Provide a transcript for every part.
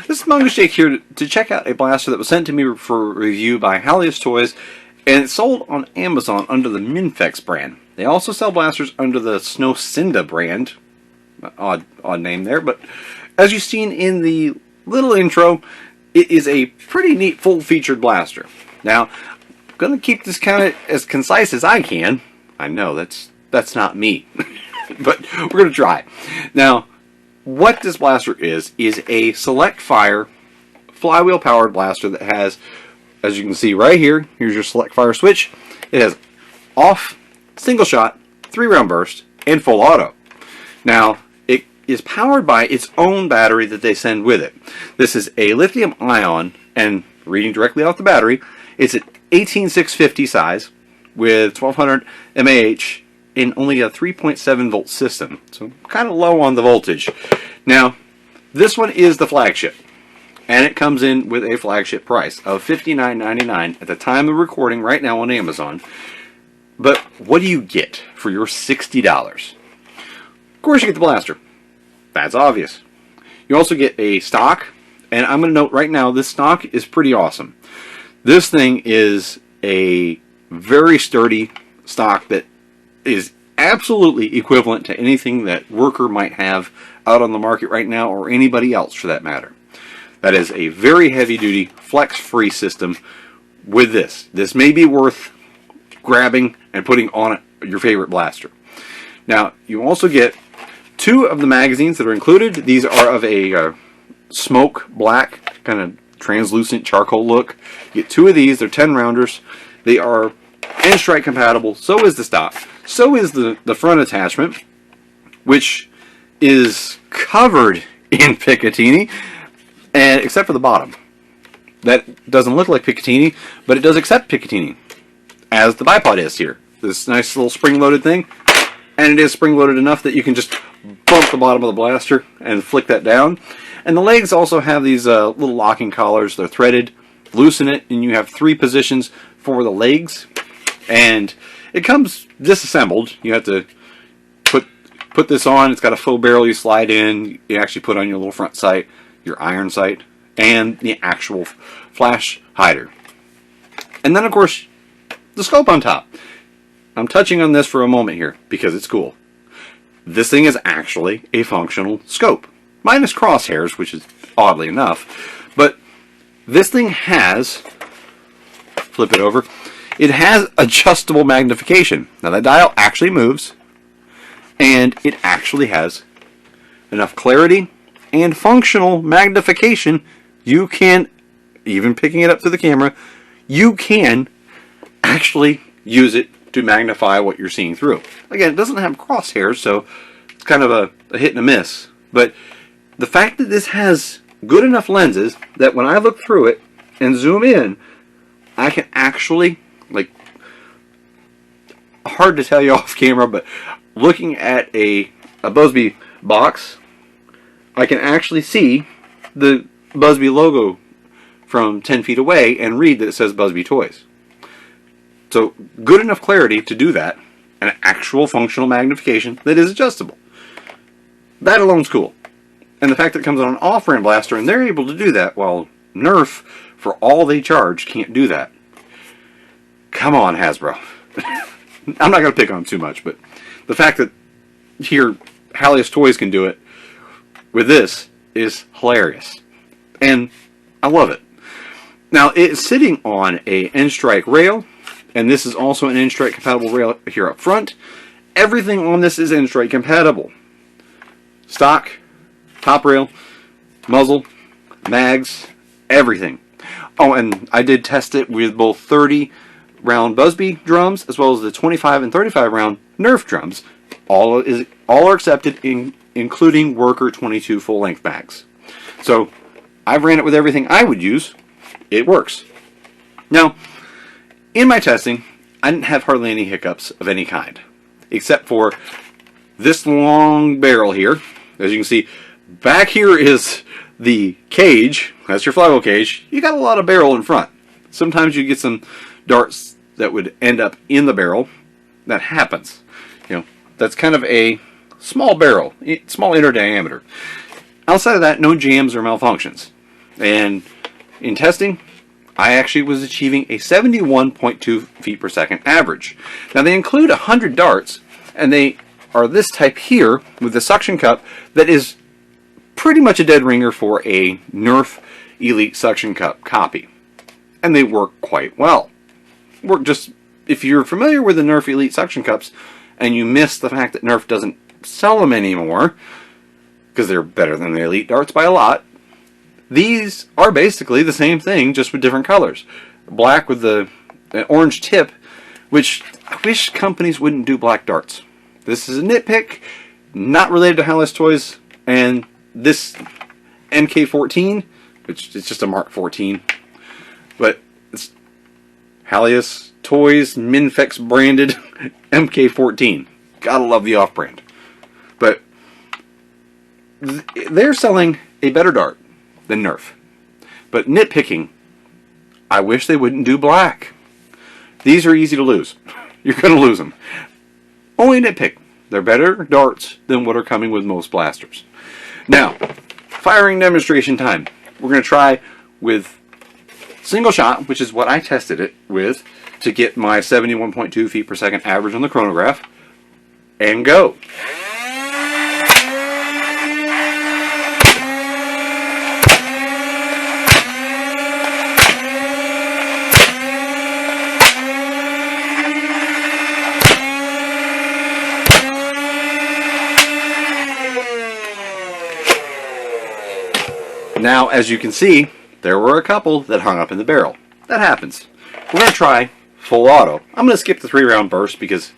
This is Manga Shake here to check out a blaster that was sent to me for review by Halius Toys, and it's sold on Amazon under the Minfex brand. They also sell blasters under the Snow Cinda brand. Odd name there, but as you've seen in the little intro, it is a pretty neat full-featured blaster. Now, I'm going to keep this kind of as concise as I can. I know, that's not me. But we're going to try. Now, what this blaster is a select fire flywheel powered blaster that has, as you can see right here, here's your select fire switch. It has off, single shot, 3-round burst, and full auto. Now, it is powered by its own battery that they send with it. This is a lithium ion, and reading directly off the battery, it's an 18650 size with 1200 mAh in only a 3.7 volt system, so kind of low on the voltage. Now, this one is the flagship, and it comes in with a flagship price of $59.99 at the time of recording right now on Amazon. But what do you get for your $60? Of course you get the blaster. That's obvious. You also get a stock, and I'm going to note right now, this stock is pretty awesome. This thing is a very sturdy stock that is absolutely equivalent to anything that Worker might have out on the market right now, or anybody else for that matter. That is a very heavy-duty, flex-free system with this. This may be worth grabbing and putting on your favorite blaster. Now, you also get 2 of the magazines that are included. These are of a smoke black, kind of translucent charcoal look. You get 2 of these. They're 10-rounders. They are N-Strike compatible. So is the stock. So is the front attachment, which is covered in Picatinny, and except for the bottom. That doesn't look like Picatinny, but it does accept Picatinny, as the bipod is here. This nice little spring-loaded thing, and it is spring-loaded enough that you can just bump the bottom of the blaster and flick that down. And the legs also have these little locking collars. They're threaded. Loosen it, and you have 3 positions for the legs. And it comes disassembled. You have to put this on. It's got a faux barrel you slide in. You actually put on your little front sight, your iron sight, and the actual flash hider. And then, of course, the scope on top. I'm touching on this for a moment here because it's cool. This thing is actually a functional scope. Minus crosshairs, which is oddly enough. But this thing has, flip it over, it has adjustable magnification. Now that dial actually moves, and it actually has enough clarity and functional magnification. You can, even picking it up to the camera, you can actually use it to magnify what you're seeing through. Again, it doesn't have crosshairs, so it's kind of a hit and a miss. But the fact that this has good enough lenses that when I look through it and zoom in, I can actually, like, hard to tell you off camera, but looking at a Busby box, I can actually see the Busby logo from 10 feet away and read that it says Busby Toys. So, good enough clarity to do that, and actual functional magnification that is adjustable. That alone's cool. And the fact that it comes on an off-brand blaster, and they're able to do that, while Nerf, for all they charge, can't do that. Come on, Hasbro. I'm not going to pick on them too much, but the fact that here Halius Toys can do it with this is hilarious. And I love it. Now, it's sitting on a N-Strike rail, and this is also an N-Strike compatible rail here up front. Everything on this is N-Strike compatible. Stock, top rail, muzzle, mags, everything. Oh, and I did test it with both 30-round Busby drums as well as the 25 and 35-round Nerf drums. All are accepted, including Worker 22 full-length mags. So, I've ran it with everything I would use. It works. Now, in my testing, I didn't have hardly any hiccups of any kind, except for this long barrel here. As you can see, back here is the cage. That's your flywheel cage. You got a lot of barrel in front. Sometimes you get some darts that would end up in the barrel. That happens. You know, that's kind of a small barrel, small inner diameter. Outside of that, no jams or malfunctions. And in testing, I actually was achieving a 71.2 feet per second average. Now they include 100 darts, and they are this type here with the suction cup that is pretty much a dead ringer for a Nerf Elite suction cup copy. And they work quite well. If you're familiar with the Nerf Elite suction cups and you miss the fact that Nerf doesn't sell them anymore because they're better than the Elite darts by a lot, these are basically the same thing, just with different colors. Black with an orange tip, which I wish companies wouldn't do black darts. This is a nitpick, not related to Halius Toys, and this Mk14, which is just a Mark 14, but it's Halius Toys Minfex branded Mk14. Gotta love the off-brand. But they're selling a better dart than Nerf. But nitpicking, I wish they wouldn't do black. These are easy to lose. You're going to lose them. Only nitpick. They're better darts than what are coming with most blasters. Now, firing demonstration time. We're going to try with single shot, which is what I tested it with to get my 71.2 feet per second average on the chronograph, and go. Now, as you can see, there were a couple that hung up in the barrel. That happens. We're going to try full auto. I'm going to skip the 3-round burst because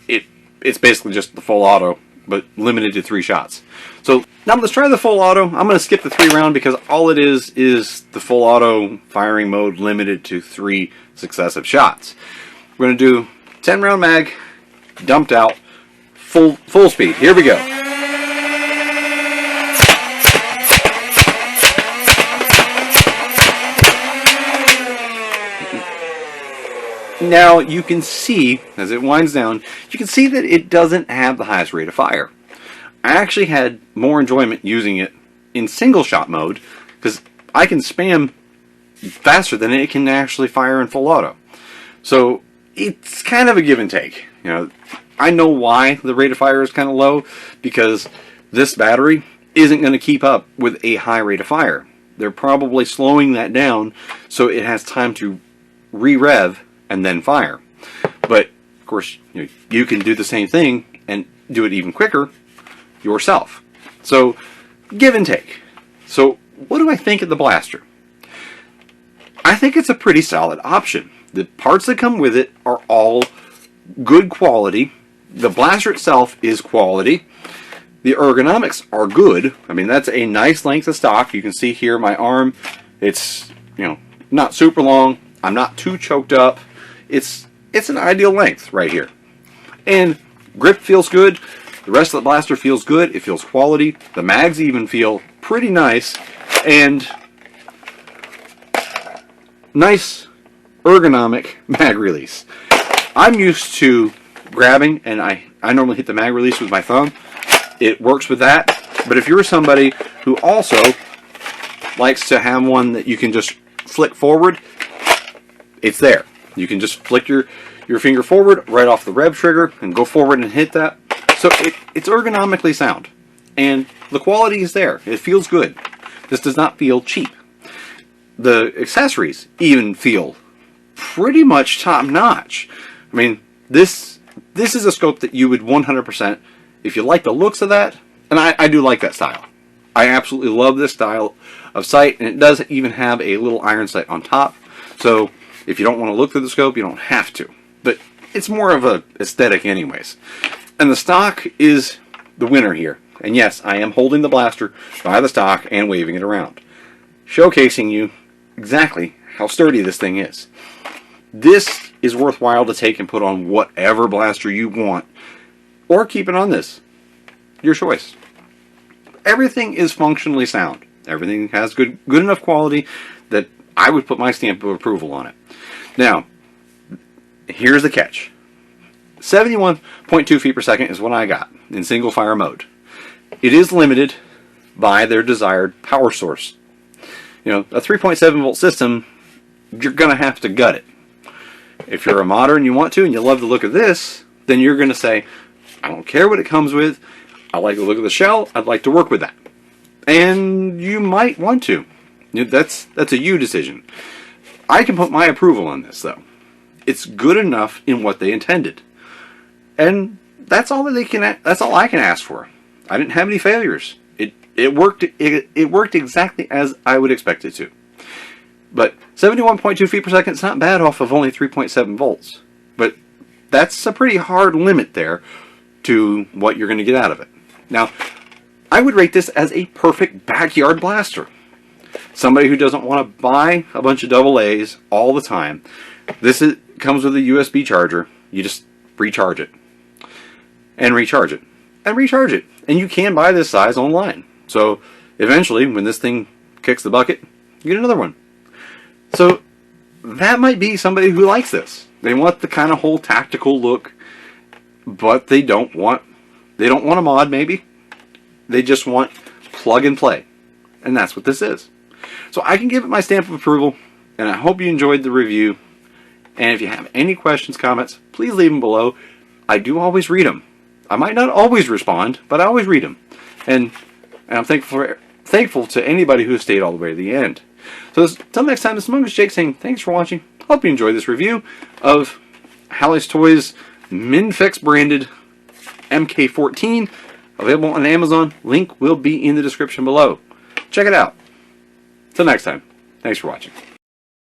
it's basically just the full auto, but limited to 3 shots. So now let's try the full auto. I'm going to skip the 3-round because all it is the full auto firing mode limited to 3 successive shots. We're going to do 10-round mag, dumped out, full speed. Here we go. Now you can see, as it winds down, you can see that it doesn't have the highest rate of fire. I actually had more enjoyment using it in single shot mode because I can spam faster than it can actually fire in full auto. So it's kind of a give and take. You know, I know why the rate of fire is kind of low, because this battery isn't going to keep up with a high rate of fire. They're probably slowing that down so it has time to re-rev and then fire. But of course, you can do the same thing and do it even quicker yourself. So give and take. So what do I think of the blaster? I think it's a pretty solid option. The parts that come with it are all good quality. The blaster itself is quality. The ergonomics are good. I mean, that's a nice length of stock. You can see here my arm, it's not super long. I'm not too choked up. It's an ideal length right here. And grip feels good. The rest of the blaster feels good. It feels quality. The mags even feel pretty nice. And nice ergonomic mag release. I'm used to grabbing, and I normally hit the mag release with my thumb. It works with that. But if you're somebody who also likes to have one that you can just flick forward, it's there. You can just flick your finger forward right off the rev trigger and go forward and hit that. So it's ergonomically sound. And the quality is there. It feels good. This does not feel cheap. The accessories even feel pretty much top notch. I mean, this is a scope that you would 100%, if you like the looks of that, and I do like that style. I absolutely love this style of sight, and it does even have a little iron sight on top. So if you don't want to look through the scope, you don't have to. But it's more of a aesthetic anyways. And the stock is the winner here. And yes, I am holding the blaster by the stock and waving it around, showcasing you exactly how sturdy this thing is. This is worthwhile to take and put on whatever blaster you want, or keep it on this. Your choice. Everything is functionally sound. Everything has good enough quality that I would put my stamp of approval on it. Now, here's the catch. 71.2 feet per second is what I got in single fire mode. It is limited by their desired power source. You know, a 3.7 volt system, you're going to have to gut it. If you're a modder and you want to, and you love the look of this, then you're going to say, I don't care what it comes with. I like the look of the shell. I'd like to work with that. And you might want to. You know, that's a you decision. I can put my approval on this, though. It's good enough in what they intended. And that's all that that's all I can ask for. I didn't have any failures. It worked exactly as I would expect it to. But 71.2 feet per second is not bad off of only 3.7 volts. But that's a pretty hard limit there to what you're going to get out of it. Now, I would rate this as a perfect backyard blaster. Somebody who doesn't want to buy a bunch of AA's all the time. Comes with a USB charger. You just recharge it. And recharge it. And recharge it. And you can buy this size online. So, eventually, when this thing kicks the bucket, you get another one. So, that might be somebody who likes this. They want the kind of whole tactical look, but they don't want a mod, maybe. They just want plug and play. And that's what this is. So I can give it my stamp of approval, and I hope you enjoyed the review. And if you have any questions, comments, please leave them below. I do always read them. I might not always respond, but I always read them. And I'm thankful to anybody who stayed all the way to the end. So until next time, this is Mongoose Jake saying thanks for watching. Hope you enjoyed this review of Halius Toys Minfex branded Mk14. Available on Amazon. Link will be in the description below. Check it out. Till next time, thanks for watching.